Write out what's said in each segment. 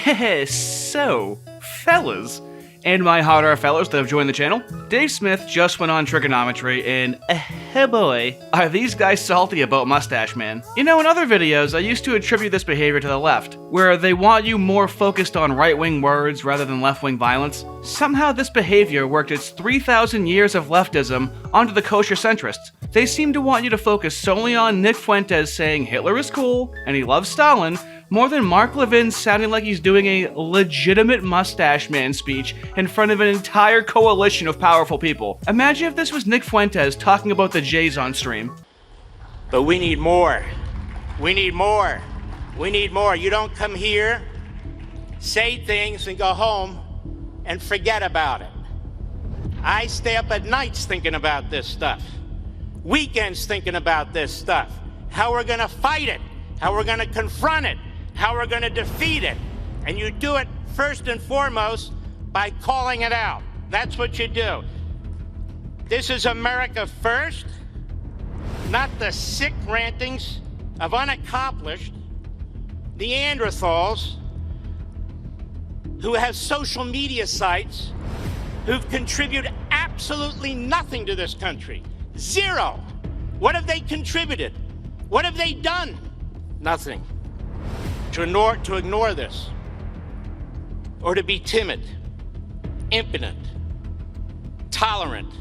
So, fellas, and my hard R fellows that have joined the channel, Dave Smith just went on Triggernometry, and oh boy, are these guys salty about Mustache Man. You know, in other videos, I used to attribute this behavior to the left, where they want you more focused on right-wing words rather than left-wing violence. Somehow this behavior worked its 3,000 years of leftism onto the kosher centrists. They seem to want you to focus solely on Nick Fuentes saying Hitler is cool and he loves Stalin, more than Mark Levin sounding like he's doing a legitimate Mustache Man speech in front of an entire coalition of powerful people. Imagine if this was Nick Fuentes talking about the Jays on stream. But we need more. We need more. We need more. You don't come here, say things, and go home and forget about it. I stay up at nights thinking about this stuff. Weekends thinking about this stuff. How we're gonna fight it. How we're gonna confront it. How we're going to defeat it. And you do it first and foremost by calling it out. That's what you do. This is America first, not the sick rantings of unaccomplished Neanderthals who have social media sites who've contributed absolutely nothing to this country. Zero. What have they contributed? What have they done? Nothing. To ignore this, or to be timid, impotent, tolerant,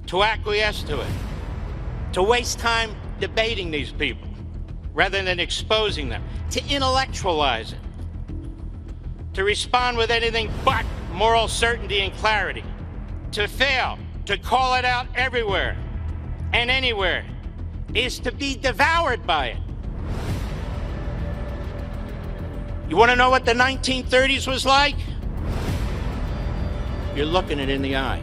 to acquiesce to it, to waste time debating these people rather than exposing them, to intellectualize it, to respond with anything but moral certainty and clarity, to fail, to call it out everywhere and anywhere, is to be devoured by it. You want to know what the 1930s was like? You're looking it in the eye.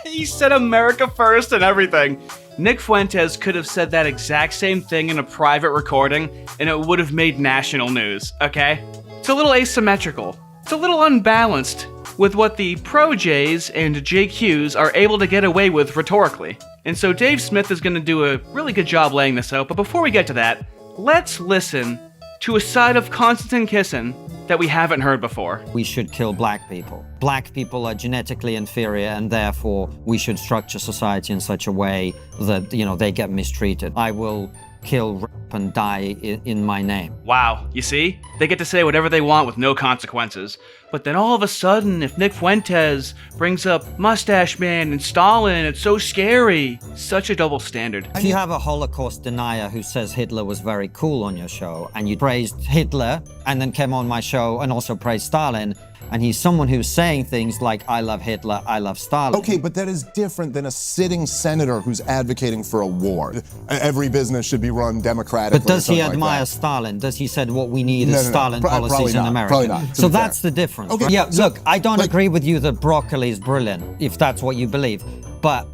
He said America first and everything. Nick Fuentes could have said that exact same thing in a private recording, and it would have made national news, okay? It's a little asymmetrical. It's a little unbalanced with what the pro-Jays and JQs are able to get away with rhetorically. And so Dave Smith is going to do a really good job laying this out, but before we get to that, let's listen to a side of Konstantin Kisin that we haven't heard before. We should kill black people. Black people are genetically inferior, and therefore we should structure society in such a way that, you know, they get mistreated. I will kill, rape, and die in my name. Wow, you see? They get to say whatever they want with no consequences. But then all of a sudden, if Nick Fuentes brings up Mustache Man and Stalin, it's so scary. Such a double standard. If you have a Holocaust denier who says Hitler was very cool on your show, and you praised Hitler, and then came on my show and also praised Stalin, and he's someone who's saying things like, I love Hitler, I love Stalin. Okay, but that is different than a sitting senator who's advocating for a war. Every business should be run democratically. But does he admire like Stalin? Does he said what we need is Stalin policies probably in not, America? probably not, So that's the difference. Okay, Yeah, so, look, I don't like, agree with you that broccoli is brilliant, if that's what you believe. But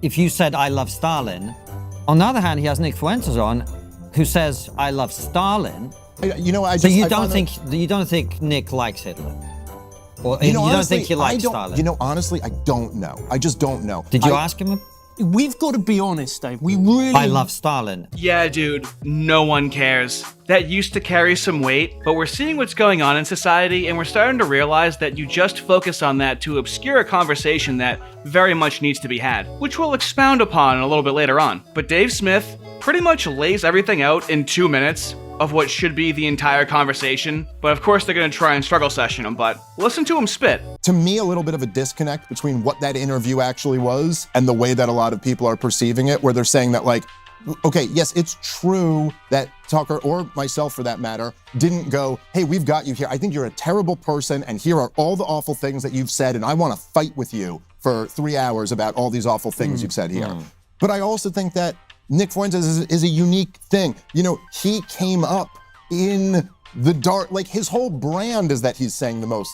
if you said, I love Stalin, on the other hand, he has Nick Fuentes on, who says, I love Stalin. You know, So you don't think Nick likes Hitler? Or you don't honestly, think he likes Stalin? You know, honestly, I don't know. I just don't know. Did you ask him? We've got to be honest, Dave. We really... I love Stalin. Yeah, dude, no one cares. That used to carry some weight, but we're seeing what's going on in society, and we're starting to realize that you just focus on that to obscure a conversation that very much needs to be had, which we'll expound upon a little bit later on. But Dave Smith pretty much lays everything out in 2 minutes of what should be the entire conversation, but of course they're gonna try and struggle session him, but listen to him spit. To me, a little bit of a disconnect between what that interview actually was and the way that a lot of people are perceiving it, where they're saying that, like, okay, yes, it's true that Tucker, or myself for that matter, didn't go, hey, we've got you here. I think you're a terrible person, and here are all the awful things that you've said, and I wanna fight with you for 3 hours about all these awful things you've said here. But I also think that Nick Fuentes is a unique thing. You know, he came up in the dark, like his whole brand is that he's saying the most,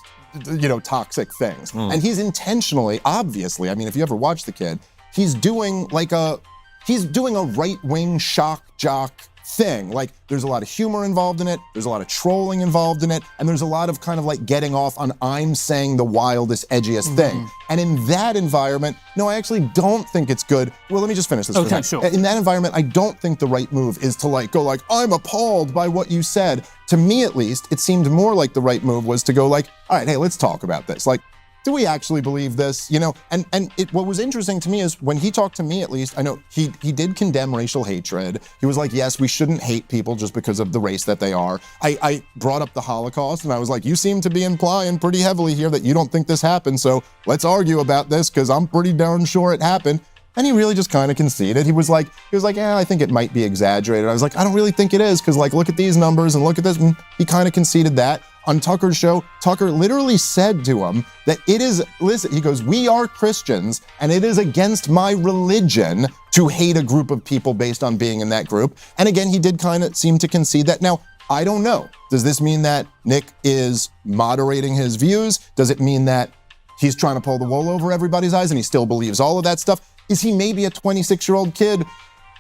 you know, toxic things. And he's intentionally, obviously, I mean, if you ever watch the kid, he's doing a right-wing shock jock thing. Like, there's a lot of humor involved in it, there's a lot of trolling involved in it, and there's a lot of kind of like getting off on I'm saying the wildest, edgiest thing. And in that environment, no, I actually don't think it's good. Well, let me just finish this. Okay, sure. In that environment, I don't think the right move is to like go like, I'm appalled by what you said. To me, at least, it seemed more like the right move was to go like, all right, hey, let's talk about this. Like, do we actually believe this? You know, and what was interesting to me is when he talked to me, at least, I know he did condemn racial hatred. He was like, yes, we shouldn't hate people just because of the race that they are. I brought up the Holocaust and I was like, you seem to be implying pretty heavily here that you don't think this happened. So let's argue about this because I'm pretty darn sure it happened. And he really just kind of conceded. He was like, yeah, I think it might be exaggerated. I was like, I don't really think it is because like, look at these numbers and look at this. And he kind of conceded that. On Tucker's show, Tucker literally said to him that it is, listen, he goes, we are Christians and it is against my religion to hate a group of people based on being in that group. And again, he did kind of seem to concede that. Now, I don't know. Does this mean that Nick is moderating his views? Does it mean that he's trying to pull the wool over everybody's eyes and he still believes all of that stuff? Is he maybe a 26-year-old kid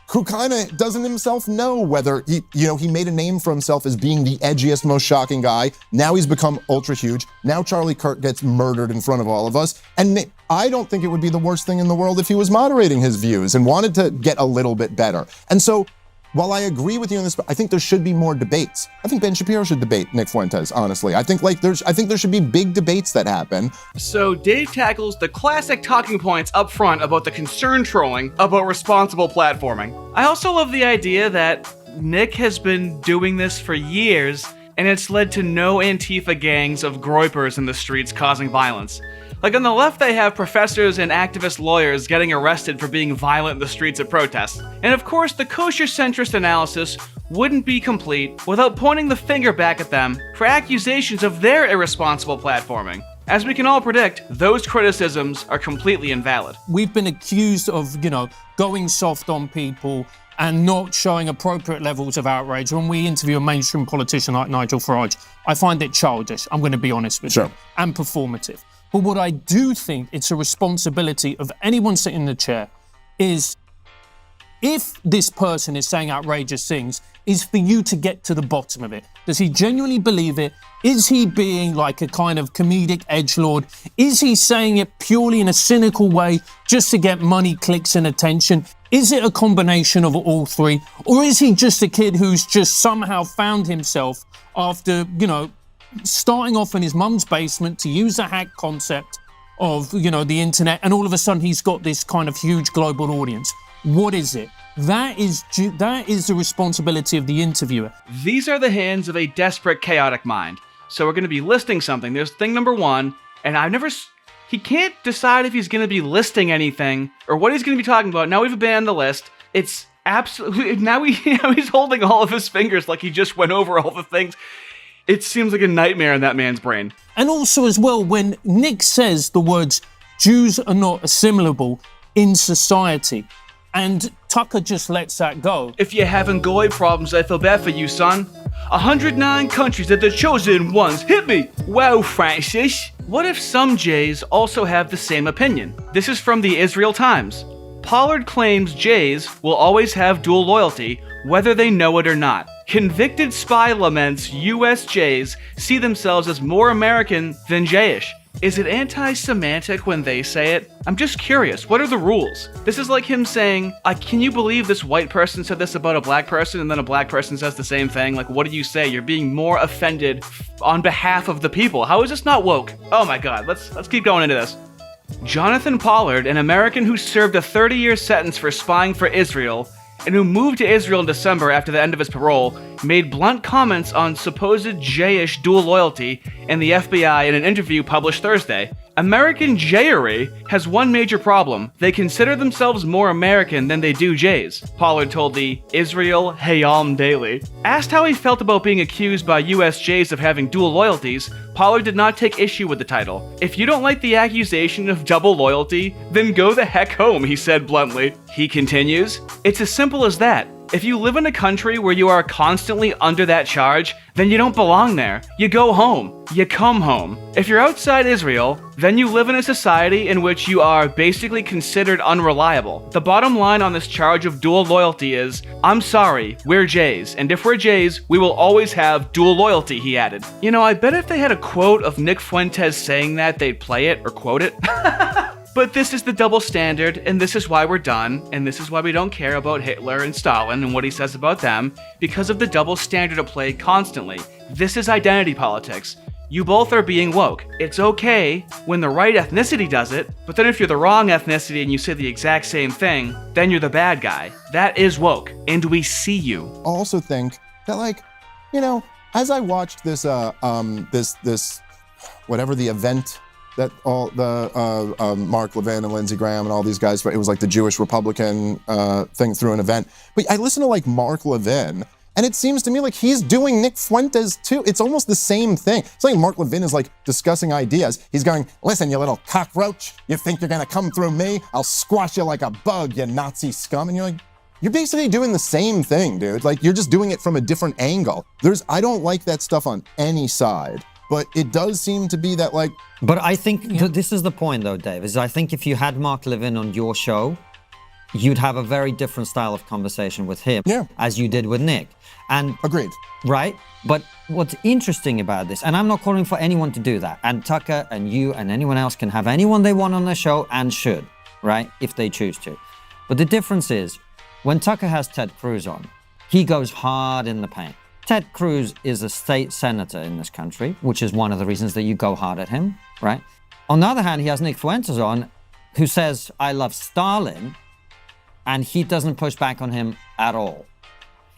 who kind of doesn't himself know whether he made a name for himself as being the edgiest, most shocking guy. Now he's become ultra huge. Now Charlie Kirk gets murdered in front of all of us. And I don't think it would be the worst thing in the world if he was moderating his views and wanted to get a little bit better. And so, while I agree with you on this, I think there should be more debates. I think Ben Shapiro should debate Nick Fuentes, honestly. I think there should be big debates that happen. So Dave tackles the classic talking points up front about the concern trolling, about responsible platforming. I also love the idea that Nick has been doing this for years, and it's led to no Antifa gangs of groypers in the streets causing violence. Like on the left, they have professors and activist lawyers getting arrested for being violent in the streets at protests. And of course, the kosher centrist analysis wouldn't be complete without pointing the finger back at them for accusations of their irresponsible platforming. As we can all predict, those criticisms are completely invalid. We've been accused of, going soft on people and not showing appropriate levels of outrage. When we interview a mainstream politician like Nigel Farage, I find it childish, I'm going to be honest with you, and performative. But what I do think it's a responsibility of anyone sitting in the chair is, if this person is saying outrageous things, is for you to get to the bottom of it. Does he genuinely believe it? Is he being like a kind of comedic edgelord? Is he saying it purely in a cynical way just to get money, clicks, and attention? Is it a combination of all three? Or is he just a kid who's just somehow found himself after, starting off in his mum's basement to use the hack concept of, the internet, and all of a sudden he's got this kind of huge global audience? What is it? That is the responsibility of the interviewer. These are the hands of a desperate, chaotic mind. So we're going to be listing something. There's thing number one, and he can't decide if he's going to be listing anything or what he's going to be talking about. Now we've abandoned the list. It's absolutely, now he's holding all of his fingers like he just went over all the things. It seems like a nightmare in that man's brain. And also as well, when Nick says the words, Jews are not assimilable in society, and Tucker just lets that go. If you're having goy problems, I feel bad for you, son. 109 countries that the chosen ones. Hit me! Wow, Francis. What if some Jays also have the same opinion? This is from the Israel Times. Pollard claims Jays will always have dual loyalty, whether they know it or not. Convicted spy laments U.S. Jays see themselves as more American than Jayish. Is it anti-Semitic when they say it? I'm just curious, what are the rules? This is like him saying, can you believe this white person said this about a black person and then a black person says the same thing? Like, what do you say? You're being more offended on behalf of the people. How is this not woke? Oh my God, let's keep going into this. Jonathan Pollard, an American who served a 30-year sentence for spying for Israel and who moved to Israel in December after the end of his parole, made blunt comments on supposed Jayish dual loyalty in the FBI in an interview published Thursday. American Jayery has one major problem. They consider themselves more American than they do Jays, Pollard told the Israel Hayom Daily. Asked how he felt about being accused by US Jays of having dual loyalties, Pollard did not take issue with the title. If you don't like the accusation of double loyalty, then go the heck home, he said bluntly. He continues, it's as simple as that. If you live in a country where you are constantly under that charge, then you don't belong there. You go home. You come home. If you're outside Israel, then you live in a society in which you are basically considered unreliable. The bottom line on this charge of dual loyalty is, I'm sorry, we're Jays, and if we're Jays, we will always have dual loyalty, he added. You know, I bet if they had a quote of Nick Fuentes saying that, they'd play it or quote it. But this is the double standard, and this is why we're done, and this is why we don't care about Hitler and Stalin and what he says about them, because of the double standard at play constantly. This is identity politics. You both are being woke. It's okay when the right ethnicity does it, but then if you're the wrong ethnicity and you say the exact same thing, then you're the bad guy. That is woke, and we see you. I also think that, like, you know, as I watched this, this whatever the event that all the Mark Levin and Lindsey Graham and all these guys, it was like the Jewish Republican thing through an event. But I listen to like Mark Levin, and it seems to me like he's doing Nick Fuentes too. It's almost the same thing. It's like Mark Levin is like discussing ideas. He's going, listen, you little cockroach, you think you're gonna come through me? I'll squash you like a bug, you Nazi scum. And you're like, you're basically doing the same thing, dude. Like, you're just doing it from a different angle. I don't like that stuff on any side. But it does seem to be that, like... But I think this is the point, though, Dave, is I think if you had Mark Levin on your show, you'd have a very different style of conversation with him, as you did with Nick. And agreed. Right? But what's interesting about this, and I'm not calling for anyone to do that, and Tucker and you and anyone else can have anyone they want on their show and should, right? If they choose to. But the difference is, when Tucker has Ted Cruz on, he goes hard in the paint. Ted Cruz is a state senator in this country, which is one of the reasons that you go hard at him, right? On the other hand, he has Nick Fuentes on, who says, I love Stalin, and he doesn't push back on him at all.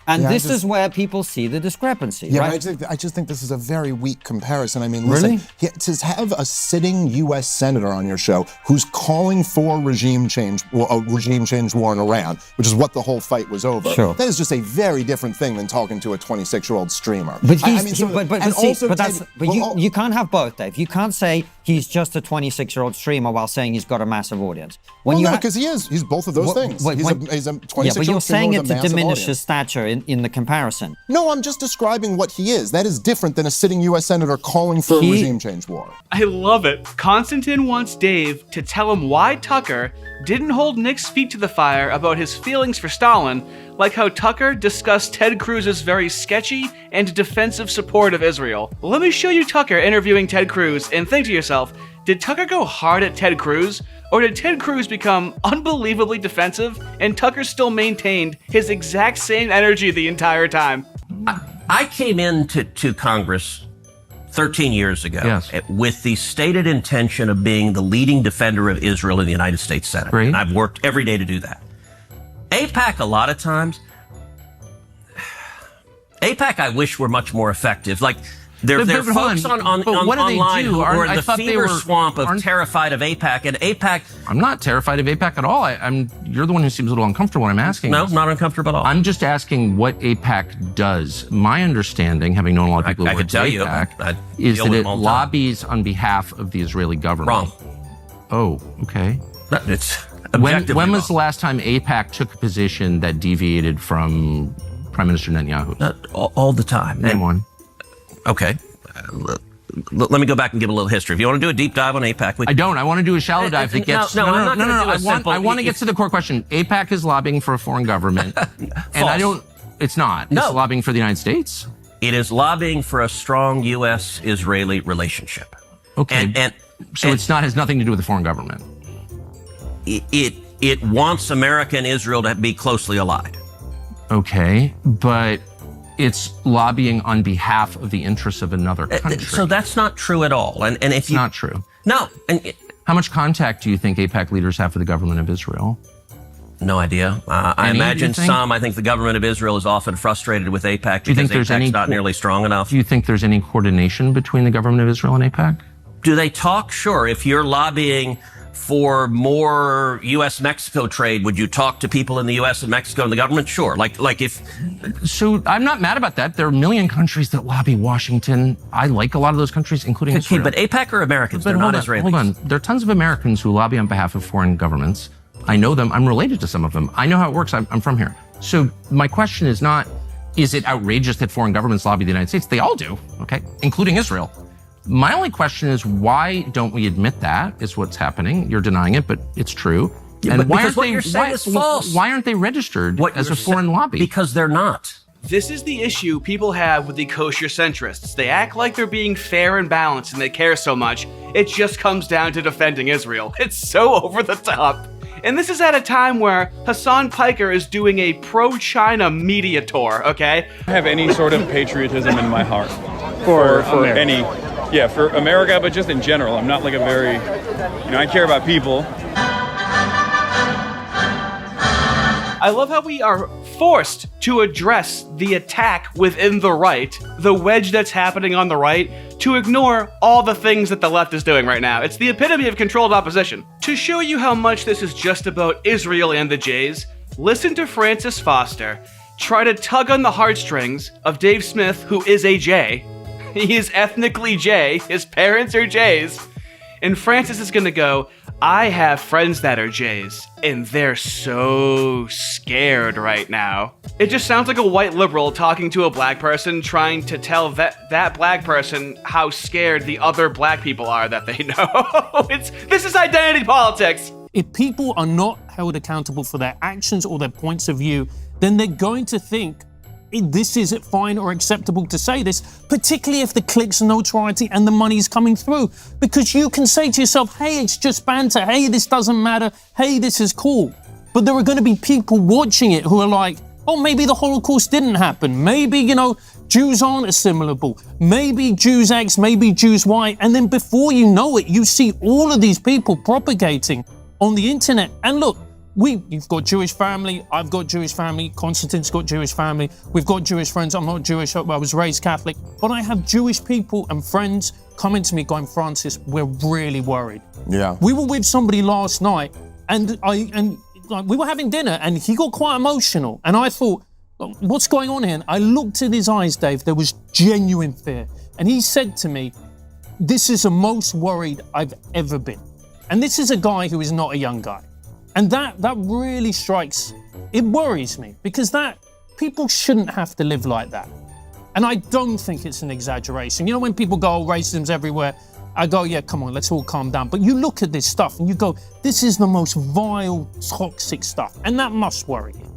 And this is where people see the discrepancy, right? I just think this is a very weak comparison. I mean, listen, to have a sitting U.S. senator on your show who's calling for regime change war in Iran, which is what the whole fight was over. Sure. That is just a very different thing than talking to a 26-year-old streamer. But you can't have both, Dave. You can't say he's just a 26-year-old streamer while saying he's got a massive audience. Because he is. He's both of those things. He's a 26-year-old but you're saying it to diminish audience. His stature in the comparison. No, I'm just describing what he is. That is different than a sitting U.S. senator calling for a regime change war. I love it. Konstantin wants Dave to tell him why Tucker didn't hold Nick's feet to the fire about his feelings for Stalin, like how Tucker discussed Ted Cruz's very sketchy and defensive support of Israel. Let me show you Tucker interviewing Ted Cruz and think to yourself, did Tucker go hard at Ted Cruz? Or did Ted Cruz become unbelievably defensive and Tucker still maintained his exact same energy the entire time? I came into Congress 13 years ago with the stated intention of being the leading defender of Israel in the United States Senate. Great. And I've worked every day to do that. APEC, a lot of times, APEC I wish were much more effective. Like, there are folks online who are in the fever swamp of terrified of APEC, and APEC... I'm not terrified of APEC at all. You're the one who seems a little uncomfortable when I'm asking. No, not uncomfortable at all. I'm just asking what APEC does. My understanding, having known a lot of people who work at APEC, is that it lobbies on behalf of the Israeli government. Wrong. Oh, okay. It's when was the last time APEC took a position that deviated from Prime Minister Netanyahu? All the time. Name one. Okay. Let me go back and give a little history. If you want to do a deep dive on APEC... I don't. I want to do a shallow dive that gets... No. I want to get to the core question. APEC is lobbying for a foreign government. And I don't... It's not. It's lobbying for the United States. It is lobbying for a strong U.S.-Israeli relationship. Okay. So it's not has nothing to do with the foreign government. It wants America and Israel to be closely allied. Okay. But... it's lobbying on behalf of the interests of another country. So that's not true at all. And if you... not true. No. How much contact do you think APEC leaders have with the government of Israel? No idea. I imagine some. I think the government of Israel is often frustrated with APEC because APEC's not nearly strong enough. Do you think there's any coordination between the government of Israel and APEC? Do they talk? Sure. If you're lobbying for more U.S.-Mexico trade, would you talk to people in the U.S. and Mexico and the government? Sure. Like if... So I'm not mad about that. There are a million countries that lobby Washington. I like a lot of those countries, including Israel. But APEC are Americans. They're not Israelis. Hold on. There are tons of Americans who lobby on behalf of foreign governments. I know them. I'm related to some of them. I know how it works. I'm from here. So my question is not, is it outrageous that foreign governments lobby the United States? They all do, okay, including Israel. My only question is, why don't we admit that is what's happening? You're denying it, but it's true. Yeah, and why aren't they registered as a foreign lobby? Because they're not. This is the issue people have with the kosher centrists. They act like they're being fair and balanced and they care so much. It just comes down to defending Israel. It's so over the top. And this is at a time where Hassan Piker is doing a pro-China media tour, okay? I have any sort of patriotism in my heart for America, but just in general. I'm not like a very, I care about people. I love how we are forced to address the attack within the right, the wedge that's happening on the right, to ignore all the things that the left is doing right now. It's the epitome of controlled opposition. To show you how much this is just about Israel and the Jays, listen to Francis Foster try to tug on the heartstrings of Dave Smith, who is a Jay. He is ethnically Jay, his parents are Jays, and Francis is gonna go, I have friends that are Jays, and they're so scared right now. It just sounds like a white liberal talking to a black person, trying to tell that black person how scared the other black people are that they know. This is identity politics. If people are not held accountable for their actions or their points of view, then they're going to think this is fine or acceptable to say this, particularly if the clicks and notoriety and the money is coming through. Because you can say to yourself, hey, it's just banter. Hey, this doesn't matter. Hey, this is cool. But there are going to be people watching it who are like, oh, maybe the Holocaust didn't happen. Maybe, Jews aren't assimilable. Maybe Jews X, maybe Jews Y. And then before you know it, you see all of these people propagating on the internet. And look, you've got Jewish family, I've got Jewish family, Konstantin's got Jewish family, we've got Jewish friends, I'm not Jewish, I was raised Catholic, but I have Jewish people and friends coming to me going, Francis, we're really worried. Yeah. We were with somebody last night and we were having dinner and he got quite emotional and I thought, what's going on here? And I looked in his eyes, Dave, there was genuine fear. And he said to me, this is the most worried I've ever been. And this is a guy who is not a young guy. And that really strikes, it worries me because people shouldn't have to live like that. And I don't think it's an exaggeration. When people go, oh, racism's everywhere, I go, yeah, come on, let's all calm down. But you look at this stuff and you go, this is the most vile, toxic stuff. And that must worry you.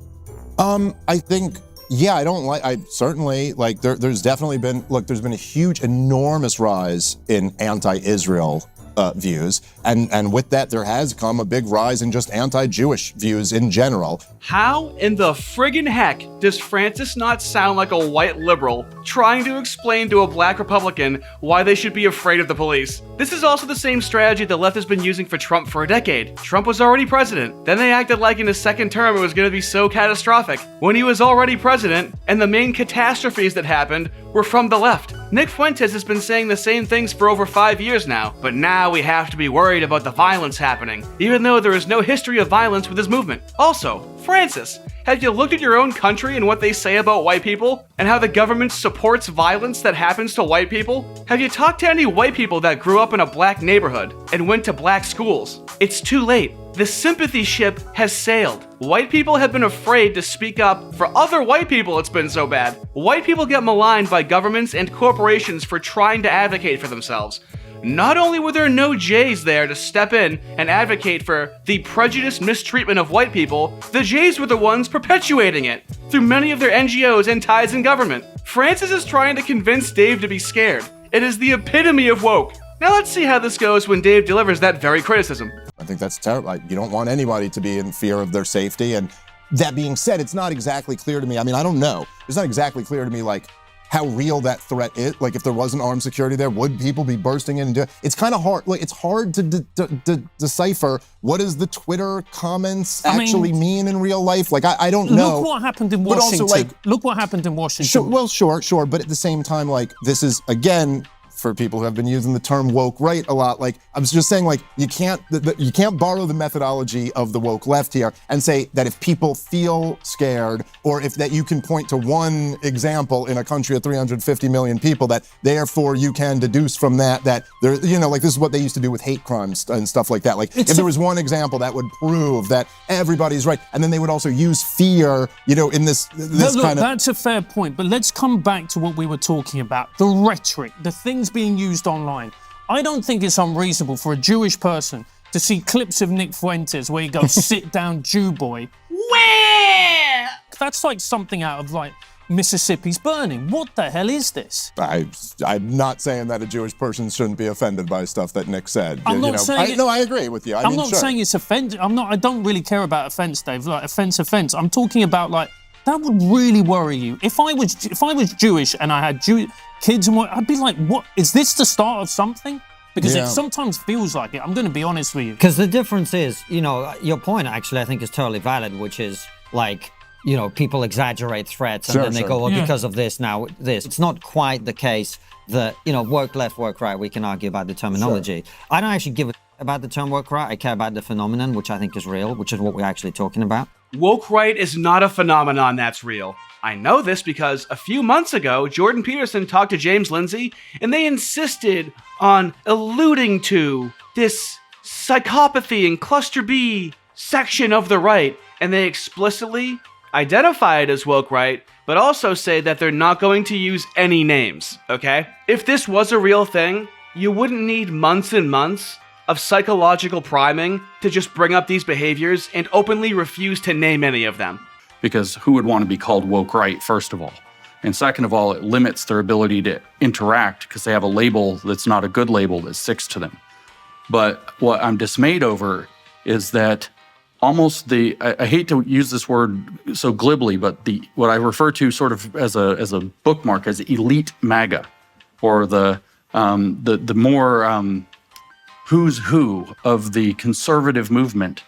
I think, yeah, there's definitely been, there's been a huge, enormous rise in anti-Israel views, and with that there has come a big rise in just anti-Jewish views in general. How in the friggin' heck does Francis not sound like a white liberal trying to explain to a black Republican why they should be afraid of the police? This is also the same strategy the left has been using for Trump for a decade. Trump was already president. Then they acted like in his second term it was going to be so catastrophic when he was already president, and the main catastrophes that happened were from the left. Nick Fuentes has been saying the same things for over 5 years now, but now we have to be worried about the violence happening, even though there is no history of violence with his movement. Also, Francis, have you looked at your own country and what they say about white people, and how the government supports violence that happens to white people? Have you talked to any white people that grew up in a black neighborhood and went to black schools? It's too late. The sympathy ship has sailed. White people have been afraid to speak up for other white people. It's been so bad. White people get maligned by governments and corporations for trying to advocate for themselves. Not only were there no Jays there to step in and advocate for the prejudiced mistreatment of white people, the Jays were the ones perpetuating it through many of their NGOs and ties in government. Francis is trying to convince Dave to be scared. It is the epitome of woke. Now let's see how this goes when Dave delivers that very criticism. I think that's terrible. You don't want anybody to be in fear of their safety. And that being said, it's not exactly clear to me. I don't know. It's not exactly clear to me, how real that threat is. If there wasn't armed security there, would people be bursting in and doing it? It's kind of hard. It's hard to decipher what does the Twitter comments actually mean in real life. I don't know. Look what happened in Washington. Also, look what happened in Washington. Sure. But at the same time, this is, again, for people who have been using the term woke right a lot. Like, I was just saying, like, you can't borrow the methodology of the woke left here and say that if people feel scared, or if that you can point to one example in a country of 350 million people, that therefore you can deduce from that there, you know, like this is what they used to do with hate crimes and stuff like that. Like, if there was one example that would prove that everybody's right, and then they would also use fear, you know, in this kind of... That's a fair point, but let's come back to what we were talking about, the rhetoric, the things being used online. I don't think it's unreasonable for a Jewish person to see clips of Nick Fuentes where he goes, sit down, Jew boy. Where? That's like something out of, like, Mississippi's Burning. What the hell is this? I'm not saying that a Jewish person shouldn't be offended by stuff that Nick said. I'm not saying... I agree with you. I'm not saying it's offensive. I don't really care about offense, Dave. Like, offense. I'm talking about, like, that would really worry you. If I was Jewish and I had kids and what, I'd be like, what, is this the start of something? Because it sometimes feels like it. I'm going to be honest with you. Because the difference is, you know, your point actually I think is totally valid, which is like, you know, people exaggerate threats and then they go, well, because of this, now this. It's not quite the case that, you know, woke left, woke right, we can argue about the terminology. I don't actually give a about the term woke right. I care about the phenomenon, which I think is real, which is what we're actually talking about. Woke right is not a phenomenon that's real. I know this because a few months ago, Jordan Peterson talked to James Lindsay, and they insisted on alluding to this psychopathy and cluster B section of the right, and they explicitly identify it as woke right, but also say that they're not going to use any names, okay? If this was a real thing, you wouldn't need months and months of psychological priming to just bring up these behaviors and openly refuse to name any of them. Because who would want to be called woke right, first of all? And second of all, it limits their ability to interact because they have a label that's not a good label that sticks to them. But what I'm dismayed over is that almost I hate to use this word so glibly, but what I refer to sort of as a bookmark as elite MAGA, or the more who's who of the conservative movement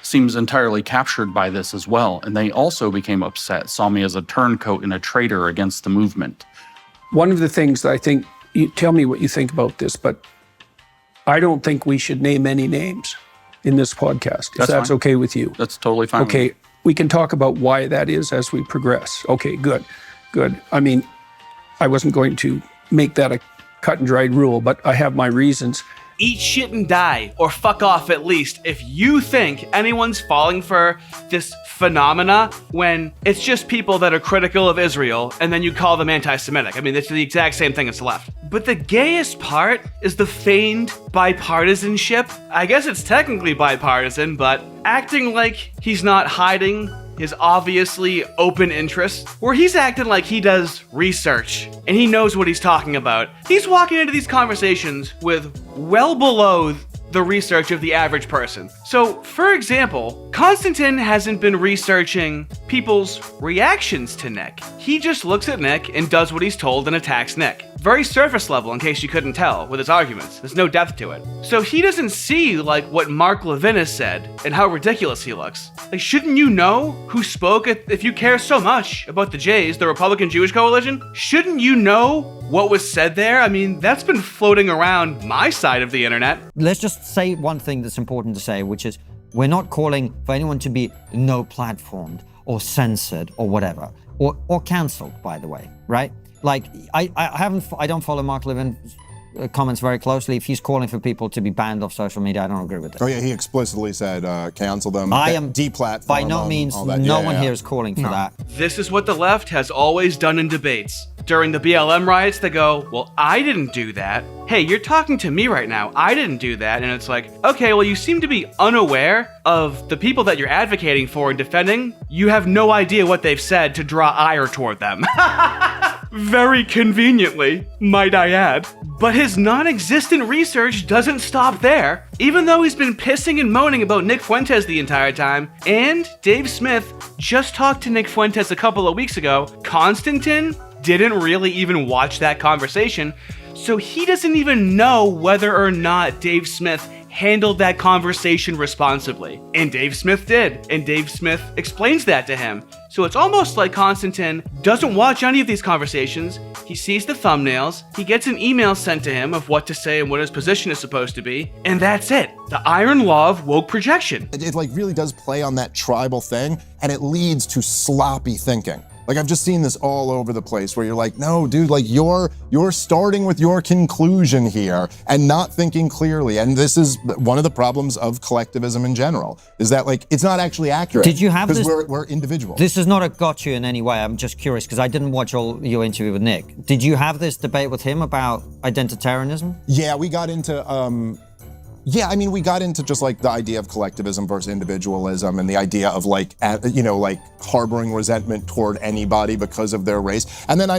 seems entirely captured by this as well. And they also became upset, saw me as a turncoat and a traitor against the movement. One of the things that I think, you tell me what you think about this, but I don't think we should name any names in this podcast, if that's okay with you. That's totally fine. Okay, we can talk about why that is as we progress. Okay, good. I mean, I wasn't going to make that a cut and dried rule, but I have my reasons. Eat shit and die, or fuck off at least, if you think anyone's falling for this phenomena when it's just people that are critical of Israel and then you call them anti-Semitic. I mean, it's the exact same thing as the left. But the gayest part is the feigned bipartisanship. I guess it's technically bipartisan, but acting like he's not hiding his obviously open interest, where he's acting like he does research and he knows what he's talking about. He's walking into these conversations with well below the research of the average person. So, for example, Konstantin hasn't been researching people's reactions to Nick. He just looks at Nick and does what he's told and attacks Nick. Very surface level, in case you couldn't tell, with his arguments. There's no depth to it. So he doesn't see, like, what Mark Levin has said and how ridiculous he looks. Like, shouldn't you know who spoke if you care so much about the Jays, the Republican Jewish Coalition? Shouldn't you know what was said there? I mean, that's been floating around my side of the internet. Let's just say one thing that's important to say, which is we're not calling for anyone to be no platformed or censored or whatever, or cancelled, by the way, right? Like, I don't follow Mark Levin's comments very closely. If he's calling for people to be banned off social media, I don't agree with it. Oh yeah, he explicitly said cancel them. I am deplatform. By no means, no one here is calling for that. This is what the left has always done in debates. During the BLM riots, they go, well, I didn't do that. Hey, you're talking to me right now. I didn't do that. And it's like, okay, well, you seem to be unaware of the people that you're advocating for and defending. You have no idea what they've said to draw ire toward them. Very conveniently, might I add. But his non-existent research doesn't stop there. Even though he's been pissing and moaning about Nick Fuentes the entire time, and Dave Smith just talked to Nick Fuentes a couple of weeks ago, Konstantin didn't really even watch that conversation, so he doesn't even know whether or not Dave Smith handled that conversation responsibly. And Dave Smith did, and Dave Smith explains that to him. So it's almost like Konstantin doesn't watch any of these conversations. He sees the thumbnails, he gets an email sent to him of what to say and what his position is supposed to be, and that's it. The iron law of woke projection. It like really does play on that tribal thing, and it leads to sloppy thinking. Like, I've just seen this all over the place where you're like, no, dude, like you're starting with your conclusion here and not thinking clearly. And this is one of the problems of collectivism in general, is that like, it's not actually accurate. Did you have this? Because we're individuals. This is not a gotcha in any way. I'm just curious because I didn't watch all your interview with Nick. Did you have this debate with him about identitarianism? Yeah, we got into, we got into just like the idea of collectivism versus individualism and the idea of like, like harboring resentment toward anybody because of their race. And then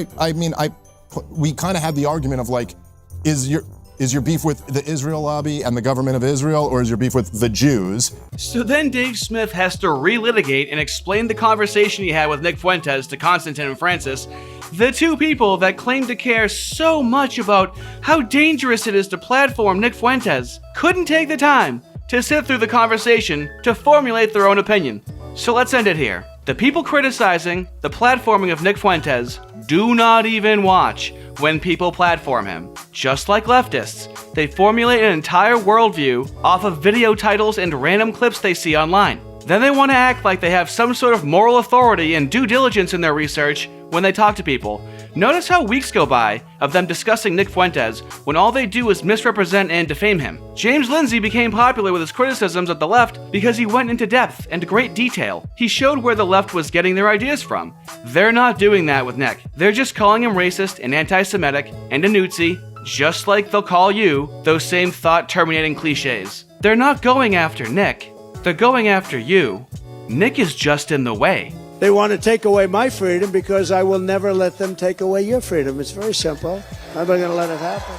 we kind of had the argument of like, is your beef with the Israel lobby and the government of Israel, or is your beef with the Jews? So then Dave Smith has to relitigate and explain the conversation he had with Nick Fuentes to Konstantin and Francis, the two people that claim to care so much about how dangerous it is to platform Nick Fuentes, couldn't take the time to sit through the conversation to formulate their own opinion. So let's end it here. The people criticizing the platforming of Nick Fuentes do not even watch when people platform him. Just like leftists, they formulate an entire worldview off of video titles and random clips they see online. Then they want to act like they have some sort of moral authority and due diligence in their research when they talk to people. Notice how weeks go by of them discussing Nick Fuentes when all they do is misrepresent and defame him. James Lindsay became popular with his criticisms of the left because he went into depth and great detail. He showed where the left was getting their ideas from. They're not doing that with Nick. They're just calling him racist and anti-Semitic and a Nazi, just like they'll call you those same thought-terminating cliches. They're not going after Nick. They're going after you. Nick is just in the way. They want to take away my freedom because I will never let them take away your freedom. It's very simple. I'm not going to let it happen.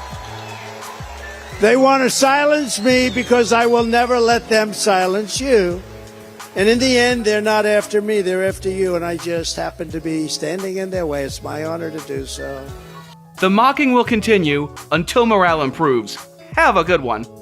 They want to silence me because I will never let them silence you. And in the end, they're not after me, they're after you, and I just happen to be standing in their way. It's my honor to do so. The mocking will continue until morale improves. Have a good one.